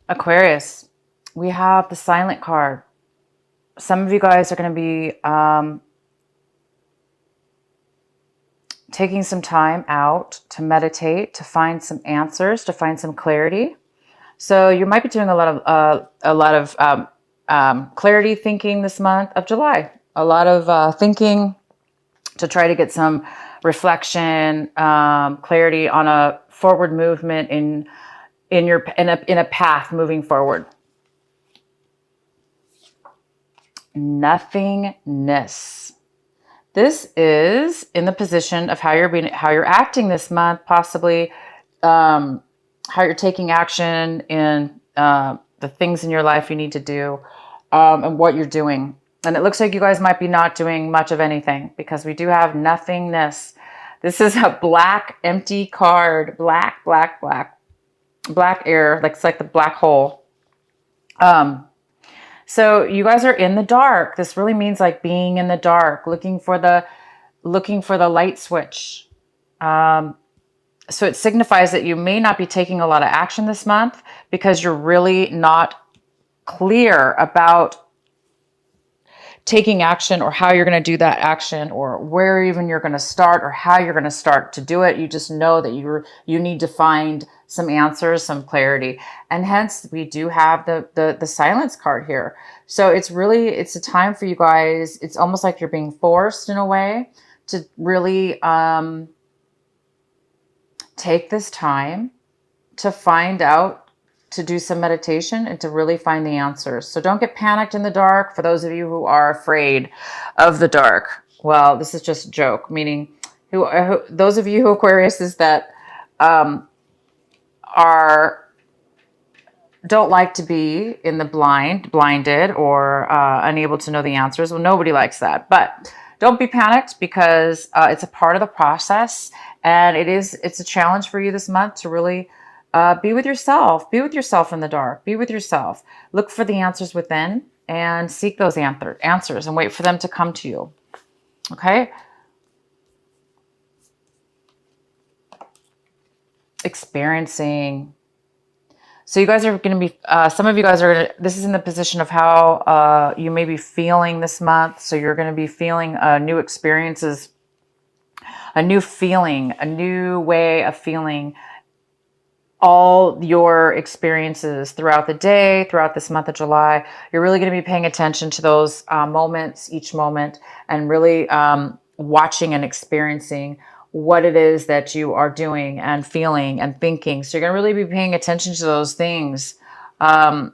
Aquarius, we have the silent card. Some of you guys are going to be taking some time out to meditate, to find some answers, to find some clarity. So you might be doing a lot of clarity thinking this month of July. A lot of thinking to try to get some reflection, clarity on a forward movement in a path moving forward. Nothingness. This is in the position of how you're acting this month, possibly how you're taking action in the things in your life you need to do, and what you're doing. And it looks like you guys might be not doing much of anything because we do have nothingness. This is a black, empty card. Black, black, black. Black air, like it's like the black hole. So you guys are in the dark. This really means like being in the dark, looking for the light switch. So it signifies that you may not be taking a lot of action this month because you're really not clear about taking action or how you're going to do that action or where even you're going to start or how you're going to start to do it. You just know that you need to find some answers, some clarity. And hence we do have the silence card here. So it's a time for you guys. It's almost like you're being forced in a way to really take this time to find out, to do some meditation and to really find the answers. So don't get panicked in the dark. For those of you who are afraid of the dark, well, this is just a joke, meaning those of you who Aquarius is that don't like to be in the blinded or unable to know the answers. Well, nobody likes that, but don't be panicked because it's a part of the process, and it's a challenge for you this month to really be with yourself. Be with yourself in the dark. Be with yourself. Look for the answers within and seek those answers and wait for them to come to you. Okay? Experiencing. So you guys are going to be, some of you guys are going to, this is in the position of how you may be feeling this month. So you're going to be feeling new experiences, a new feeling, a new way of feeling all your experiences throughout the day, throughout this month of July. You're really going to be paying attention to those moments, each moment, and really watching and experiencing what it is that you are doing and feeling and thinking. So you're going to really be paying attention to those things. It's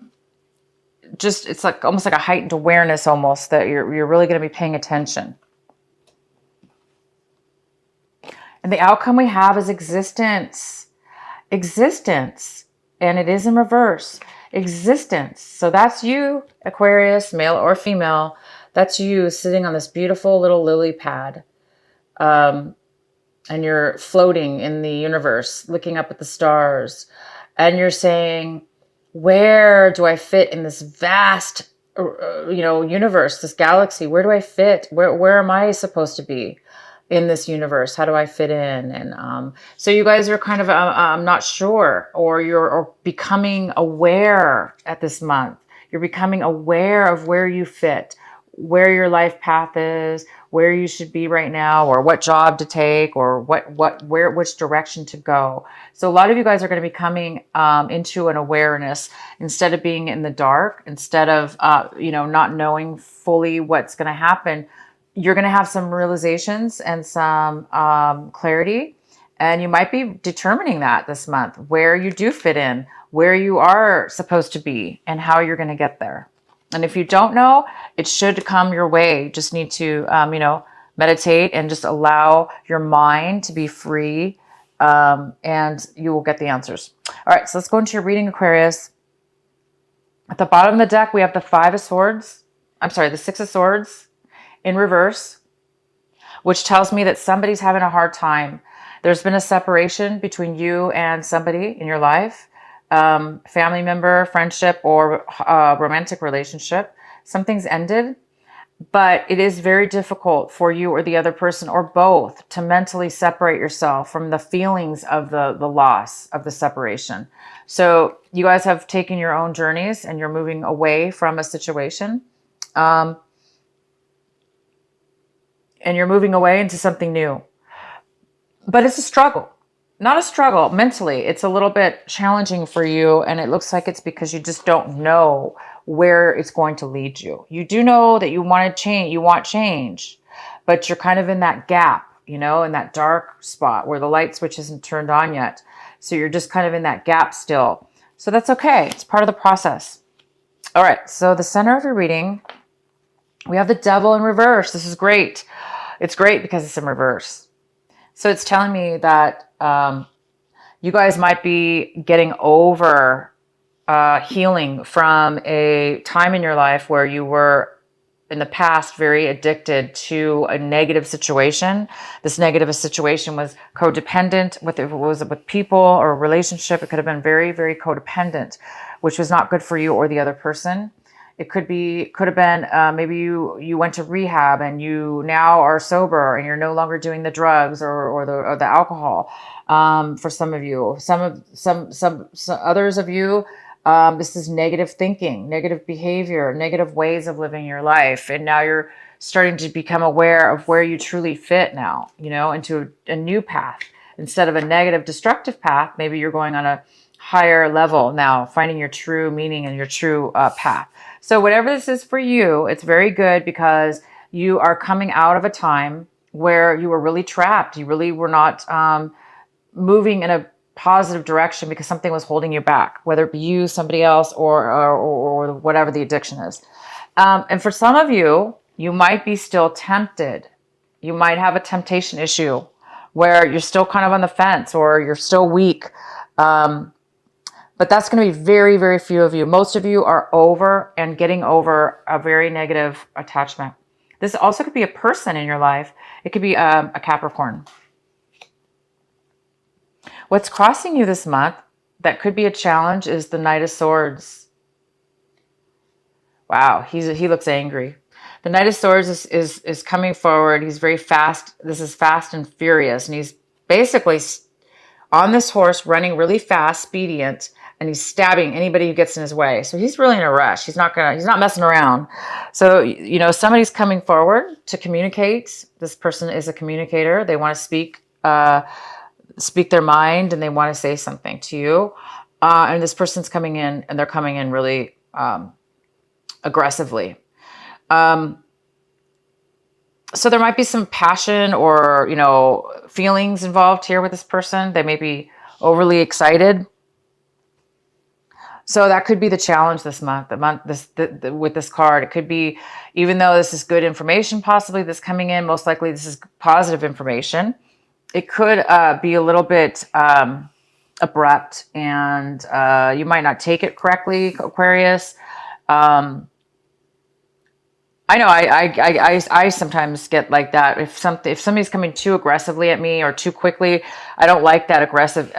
like almost like a heightened awareness almost that you're really going to be paying attention. And the outcome we have is existence. Existence, and it is in reverse. Existence. So that's you, Aquarius, male or female. That's you sitting on this beautiful little lily pad, and you're floating in the universe, looking up at the stars, and you're saying, "Where do I fit in this vast, universe, this galaxy? Where do I fit? Where am I supposed to be in this universe? How do I fit in?" And so you guys are kind of not sure, or you're becoming aware at this month. You're becoming aware of where you fit, where your life path is, where you should be right now, or what job to take, or which direction to go. So a lot of you guys are going to be coming into an awareness instead of being in the dark, instead of not knowing fully what's going to happen. You're going to have some realizations and some clarity, and you might be determining that this month, where you do fit in, where you are supposed to be, and how you're going to get there. And if you don't know, it should come your way. You just need to, meditate and just allow your mind to be free, and you will get the answers. All right, so let's go into your reading, Aquarius. At the bottom of the deck, we have the the Six of Swords in reverse, which tells me that somebody's having a hard time. There's been a separation between you and somebody in your life, family member, friendship, or romantic relationship. Something's ended, But it is very difficult for you or the other person or both to mentally separate yourself from the feelings of the loss of the separation. So you guys have taken your own journeys and you're moving away from a situation. Um, and you're moving away into something new. But it's a struggle. Not a struggle mentally. It's a little bit challenging for you. And it looks like it's because you just don't know where it's going to lead you. You do know that you want to change, you want change, but you're kind of in that gap, you know, in that dark spot where the light switch isn't turned on yet. So you're just kind of in that gap still. So that's okay. It's part of the process. All right. So the center of your reading, we have the devil in reverse. This is great. It's great because it's in reverse. So it's telling me that you guys might be getting over healing from a time in your life where you were in the past very addicted to a negative situation. This negative situation was codependent, whether it was with people or a relationship. It could have been very, very codependent, which was not good for you or the other person. It could have been maybe you went to rehab and you now are sober and you're no longer doing the drugs or the alcohol. For some of you, some others of you, this is negative thinking, negative behavior, negative ways of living your life, and now you're starting to become aware of where you truly fit now. You know, into a new path instead of a negative, destructive path. Maybe you're going on a higher level now, finding your true meaning and your true path. So whatever this is for you, it's very good because you are coming out of a time where you were really trapped. You really were not moving in a positive direction because something was holding you back, whether it be you, somebody else, or whatever the addiction is. And for some of you, you might be still tempted. You might have a temptation issue where you're still kind of on the fence or you're still weak. But that's going to be very, very few of you. Most of you are over and getting over a very negative attachment. This also could be a person in your life. It could be a Capricorn. What's crossing you this month that could be a challenge is the Knight of Swords. Wow, he looks angry. The Knight of Swords is coming forward. He's very fast. This is fast and furious. And he's basically on this horse running really fast, expedient, and he's stabbing anybody who gets in his way. So he's really in a rush. He's not messing around. So, you know, somebody's coming forward to communicate. This person is a communicator. They want to speak their mind and they want to say something to you. And this person's coming in and they're coming in really aggressively. So there might be some passion or, you know, feelings involved here with this person. They may be overly excited. So that could be the challenge this month. With this card, it could be, even though this is good information, possibly that's coming in, most likely this is positive information. It could be a little bit abrupt, and you might not take it correctly, Aquarius. I know I sometimes get like that. If somebody's coming too aggressively at me or too quickly, I don't like that aggressive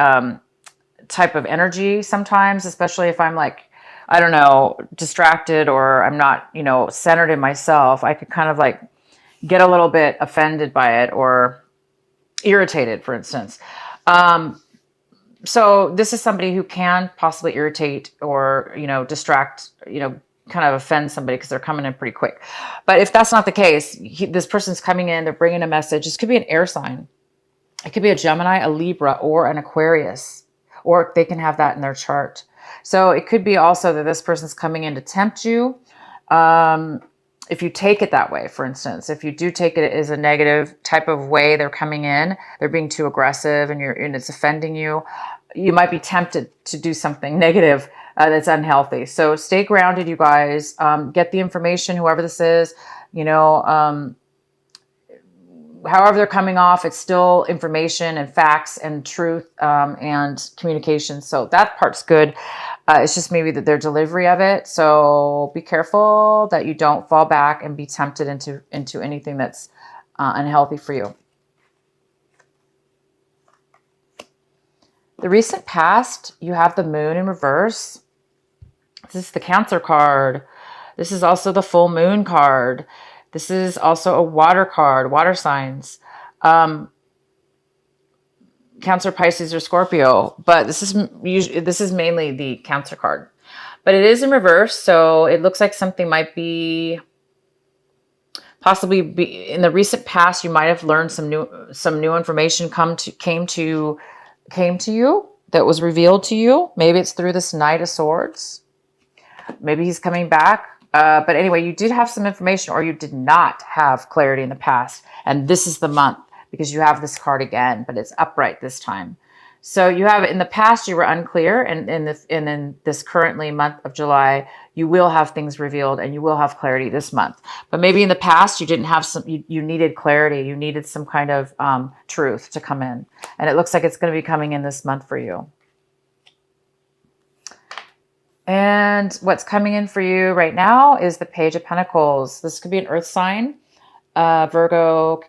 type of energy sometimes, especially if I'm like, I don't know, distracted or I'm not, you know, centered in myself. I could kind of like get a little bit offended by it or irritated, for instance. So this is somebody who can possibly irritate or, you know, distract, you know, kind of offend somebody because they're coming in pretty quick. But if that's not the case, this person's coming in, they're bringing a message. This could be an air sign. It could be a Gemini, a Libra, or an Aquarius, or they can have that in their chart. So it could be also that this person's coming in to tempt you. If you take it that way, for instance, if you do take it as a negative type of way, they're coming in, they're being too aggressive and it's offending you, you might be tempted to do something negative that's unhealthy. So stay grounded, you guys. Get the information, whoever this is, you know, however they're coming off, it's still information and facts and truth and communication. So that part's good. It's just maybe that their delivery of it. So be careful that you don't fall back and be tempted into anything that's unhealthy for you. The recent past, you have the Moon in reverse. This is the Cancer card. This is also the full moon card. This is also a water card, water signs. Cancer, Pisces, or Scorpio, but this is mainly the Cancer card. But it is in reverse, so it looks like something might be possibly be in the recent past. You might have learned some new information came to you that was revealed to you. Maybe it's through this Knight of Swords. Maybe he's coming back. But anyway, you did have some information, or you did not have clarity in the past, and this is the month, because you have this card again, but it's upright this time. So you have, in the past, you were unclear, and in this currently month of July, you will have things revealed and you will have clarity this month. But maybe in the past, you didn't have you needed clarity. You needed some kind of truth to come in. And it looks like it's going to be coming in this month for you. And what's coming in for you right now is the Page of Pentacles. This could be an earth sign, Virgo,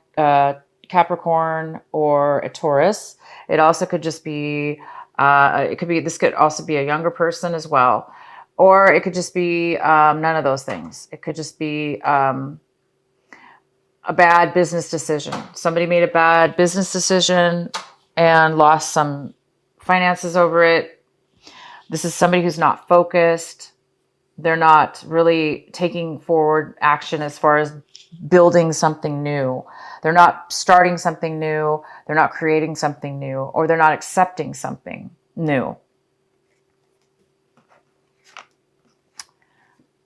Capricorn, or a Taurus. It also could just be, this could also be a younger person as well. Or it could just be none of those things. It could just be a bad business decision. Somebody made a bad business decision and lost some finances over it. This is somebody who's not focused. They're not really taking forward action as far as building something new. They're not starting something new. They're not creating something new, or they're not accepting something new.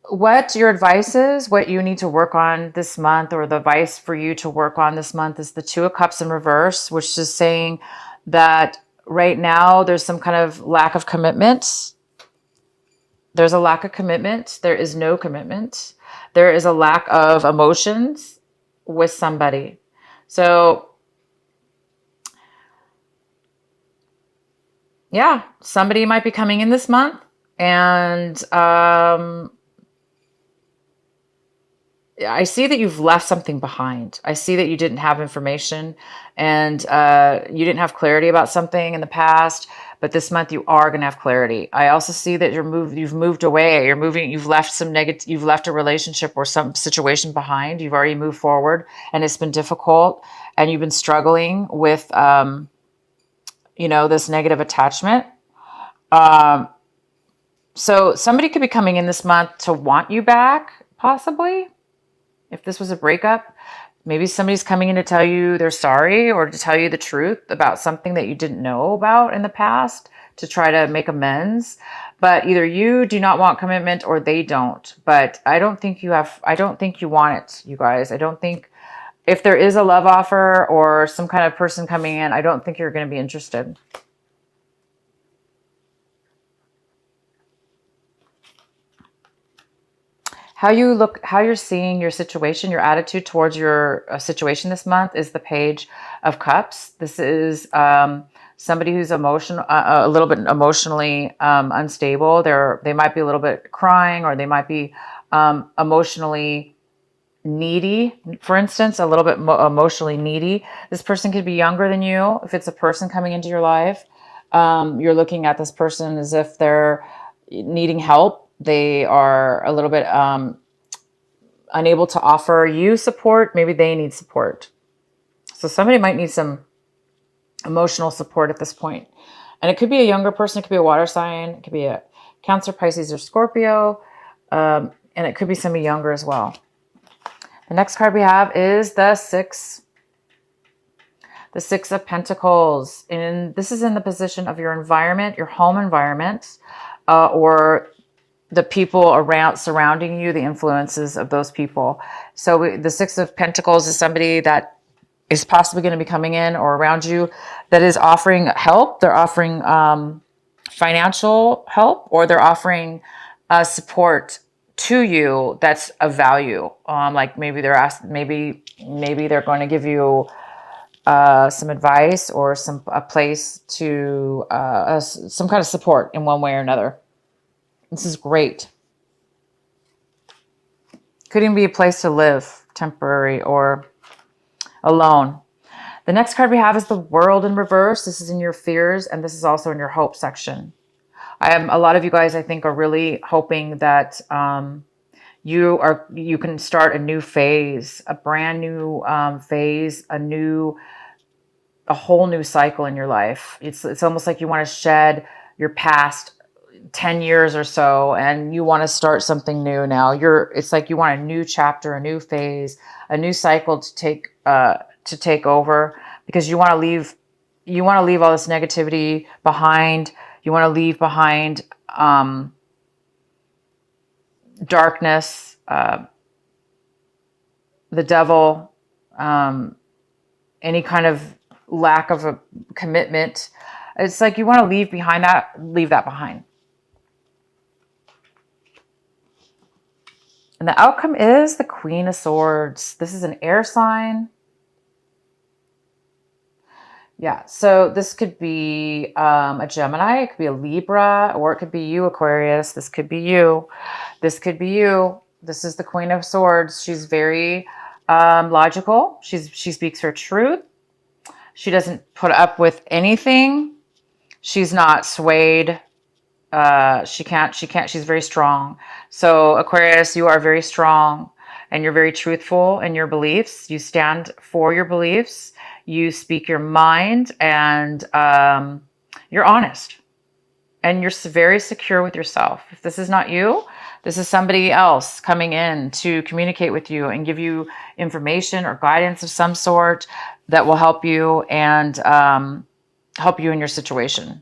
What your advice is, what you need to work on this month, or the advice for you to work on this month, is the Two of Cups in reverse, which is saying that right now there's some kind of lack of commitment. There's a lack of commitment. There is no commitment. There is a lack of emotions with somebody. So, yeah, somebody might be coming in this month, and I see that you've left something behind. I see that you didn't have information, and you didn't have clarity about something in the past, but this month you are going to have clarity. I also see that you've moved away. You've left you've left a relationship or some situation behind. You've already moved forward, and it's been difficult, and you've been struggling with, this negative attachment. So somebody could be coming in this month to want you back, possibly. If this was a breakup, maybe somebody's coming in to tell you they're sorry, or to tell you the truth about something that you didn't know about in the past, to try to make amends. But either you do not want commitment, or they don't. But I don't think you want it, you guys. I don't think, if there is a love offer or some kind of person coming in, I don't think you're going to be interested. How you're seeing your situation, your attitude towards your situation this month is the Page of Cups. This is somebody who's a little bit emotionally unstable. They might be a little bit crying, or they might be emotionally needy, for instance, a little bit emotionally needy. This person could be younger than you. If it's a person coming into your life, you're looking at this person as if they're needing help. They are a little bit unable to offer you support. Maybe they need support. So somebody might need some emotional support at this point. And it could be a younger person. It could be a water sign. It could be a Cancer, Pisces, or Scorpio. And it could be somebody younger as well. The next card we have is the Six of Pentacles. And this is in the position of your environment, your home environment, or the people surrounding you, the influences of those people. So the Six of Pentacles is somebody that is possibly going to be coming in or around you that is offering help. They're offering financial help, or they're offering support to you that's of value. Like maybe maybe they're going to give you some advice, or a place to some kind of support in one way or another. This is great. Could even be a place to live, temporary or alone. The next card we have is the World in reverse. This is in your fears, and this is also in your hope section. A lot of you guys, I think, are really hoping that you can start a new phase, a brand new phase, a whole new cycle in your life. It's almost like you want to shed your past 10 years or so, and you want to start something new now. It's like you want a new chapter, a new phase, a new cycle to take over, because you want to leave all this negativity behind. You want to leave behind darkness, the devil, any kind of lack of a commitment. It's like you want to leave that behind. And the outcome is the Queen of Swords. This is an air sign. Yeah, so this could be a Gemini, it could be a Libra, or it could be you, Aquarius. This could be you. This could be you. This is the Queen of Swords. She's very logical. She speaks her truth. She doesn't put up with anything. She's not swayed. She can't, she's very strong. So Aquarius, you are very strong, and you're very truthful in your beliefs. You stand for your beliefs. You speak your mind, and you're honest, and you're very secure with yourself. If this is not you, this is somebody else coming in to communicate with you and give you information or guidance of some sort that will help you and help you in your situation.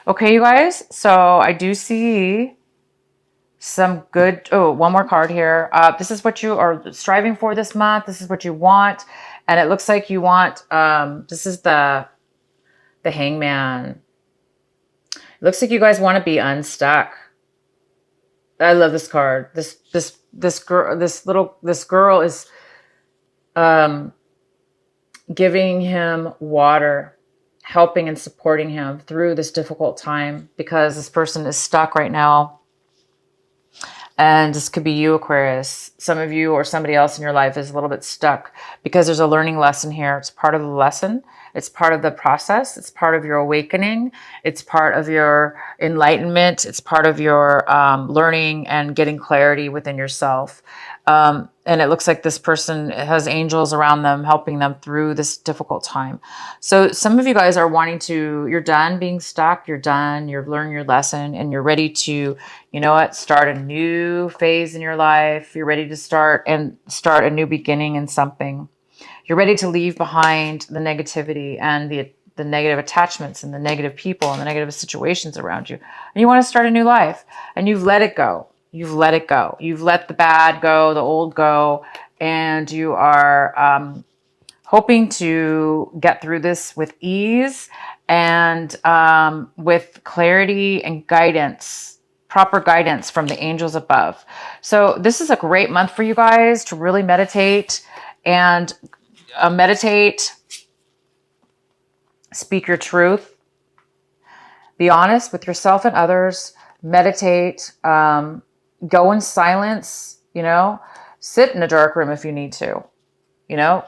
Okay, you guys, so I do see some good, one more card here. This is what you are striving for this month. This is what you want. And it looks like you want, this is the Hangman. It looks like you guys want to be unstuck. I love this card. This girl is giving him water, helping and supporting him through this difficult time, because this person is stuck right now. And this could be you, Aquarius. Some of you or somebody else in your life is a little bit stuck because there's a learning lesson here. It's part of the lesson. It's part of the process. It's part of your awakening. It's part of your enlightenment. It's part of your learning and getting clarity within yourself. And it looks like this person has angels around them, helping them through this difficult time. So some of you guys are you're done being stuck. You're done. You've learned your lesson, and you're ready to, you know what, start a new phase in your life. You're ready to start a new beginning in something. You're ready to leave behind the negativity and the negative attachments and the negative people and the negative situations around you. And you want to start a new life, and you've let it go. You've let it go. You've let the bad go, the old go, and you are hoping to get through this with ease and with clarity and guidance, proper guidance from the angels above. So this is a great month for you guys to really meditate and speak your truth, be honest with yourself and others, meditate, go in silence, sit in a dark room if you need to,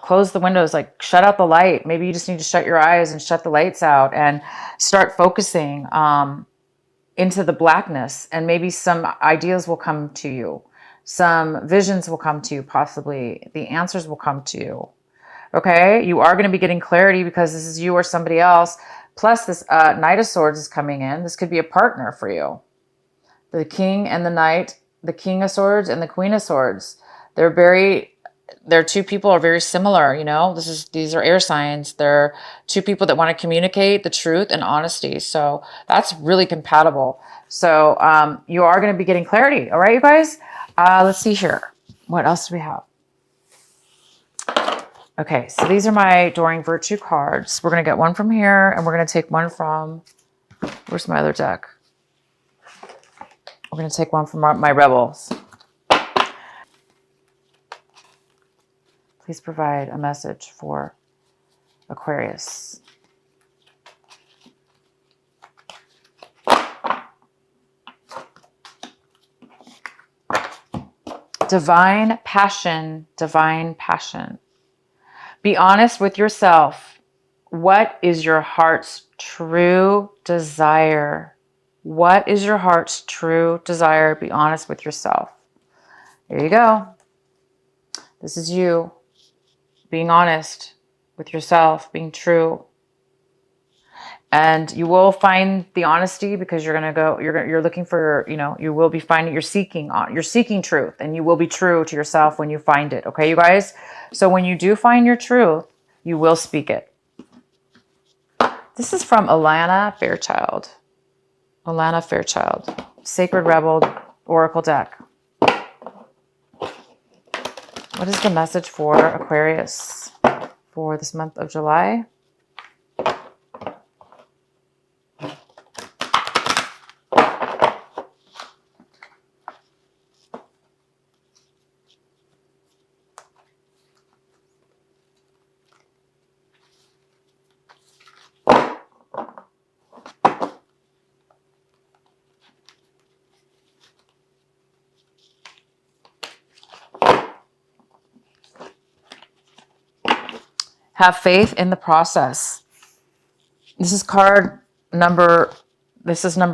close the windows, like shut out the light. Maybe you just need to shut your eyes and shut the lights out and start focusing into the blackness, and maybe some ideas will come to you. Some visions will come to you, possibly. The answers will come to you. Okay? You are going to be getting clarity because this is you or somebody else. Plus this Knight of Swords is coming in. This could be a partner for you. The King and the Knight, the King of Swords and the Queen of Swords. They're two people are very similar, These are air signs. They're two people that want to communicate the truth and honesty. So that's really compatible. So you are going to be getting clarity. All right, you guys? Let's see here. What else do we have? Okay, so these are my Adoring Virtue cards. We're going to get one from here, and we're going to take one from, where's my other deck? We're going to take one from my Rebels. Please provide a message for Aquarius. Divine passion, divine passion. Be honest with yourself. What is your heart's true desire? What is your heart's true desire? Be honest with yourself. There you go. This is you being honest with yourself, being true. And you will find the honesty because you're going to go, you're looking for, you will be finding, you're seeking truth, and you will be true to yourself when you find it. Okay, you guys? So when you do find your truth, you will speak it. This is from Alana Fairchild. Alana Fairchild, Sacred Rebel Oracle deck. What is the message for Aquarius for this month of July? Have faith in the process. This is number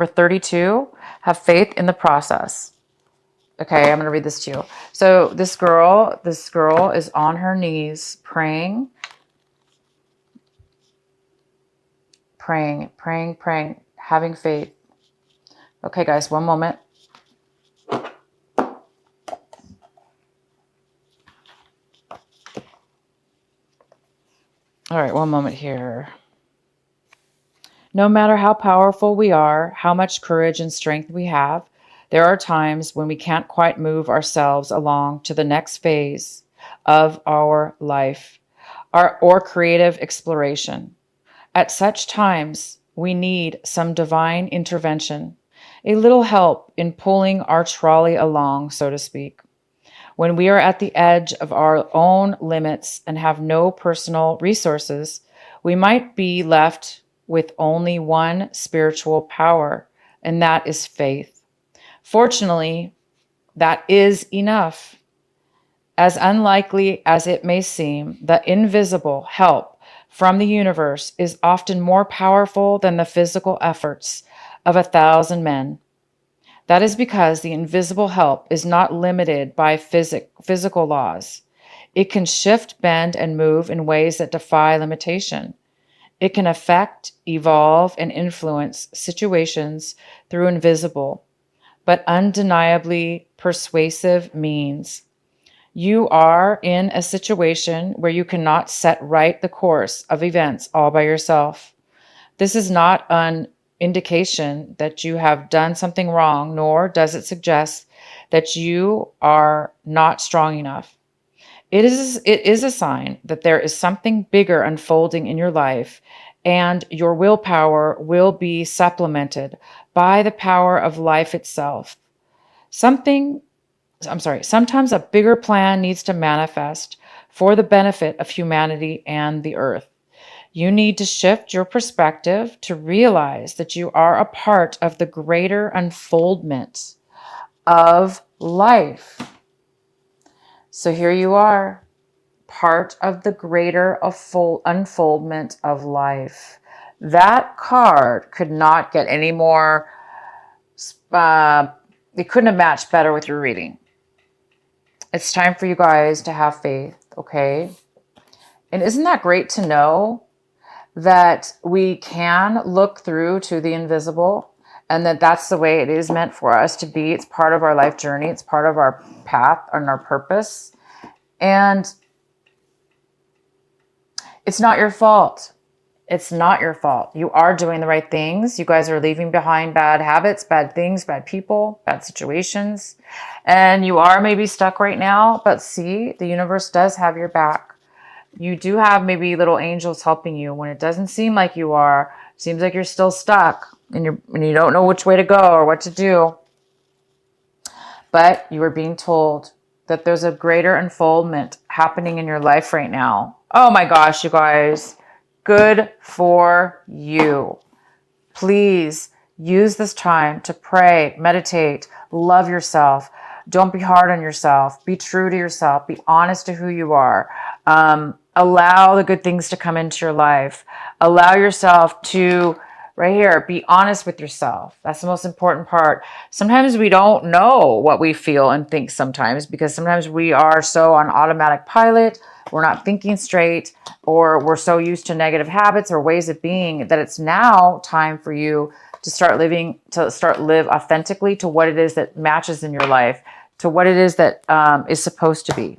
32. Have faith in the process. Okay, I'm going to read this to you. So this girl is on her knees praying, having faith. Okay, guys, one moment. All right, one moment here. No matter how powerful we are, how much courage and strength we have, there are times when we can't quite move ourselves along to the next phase of our life, or creative exploration. At such times, we need some divine intervention, a little help in pulling our trolley along, so to speak. When we are at the edge of our own limits and have no personal resources, we might be left with only one spiritual power, and that is faith. Fortunately, that is enough. As unlikely as it may seem, the invisible help from the universe is often more powerful than the physical efforts of 1,000 men. That is because the invisible help is not limited by physical laws. It can shift, bend, and move in ways that defy limitation. It can affect, evolve, and influence situations through invisible, but undeniably persuasive means. You are in a situation where you cannot set right the course of events all by yourself. This is not an indication that you have done something wrong, nor does it suggest that you are not strong enough. It is a sign that there is something bigger unfolding in your life, and your willpower will be supplemented by the power of life itself. Sometimes a bigger plan needs to manifest for the benefit of humanity and the earth. You need to shift your perspective to realize that you are a part of the greater unfoldment of life. So here you are, part of the greater unfoldment of life. That card could not get any more, it couldn't have matched better with your reading. It's time for you guys to have faith, okay? And isn't that great to know that we can look through to the invisible, and that's the way it is meant for us to be? It's part of our life journey. It's part of our path and our purpose. And it's not your fault. It's not your fault. You are doing the right things. You guys are leaving behind bad habits, bad things, bad people, bad situations. And you are maybe stuck right now, but see, the universe does have your back. You do have maybe little angels helping you when it doesn't seem like you are. It seems like you're still stuck and you don't know which way to go or what to do. But you are being told that there's a greater unfoldment happening in your life right now. Oh my gosh, you guys. Good for you. Please use this time to pray, meditate, love yourself. Don't be hard on yourself. Be true to yourself. Be honest to who you are. Allow the good things to come into your life. Allow yourself to right here, be honest with yourself. That's the most important part. Sometimes we don't know what we feel and think sometimes, because sometimes we are so on automatic pilot, we're not thinking straight, or we're so used to negative habits or ways of being that it's now time for you to start living, to start live authentically to what it is that matches in your life, to what it is that is supposed to be.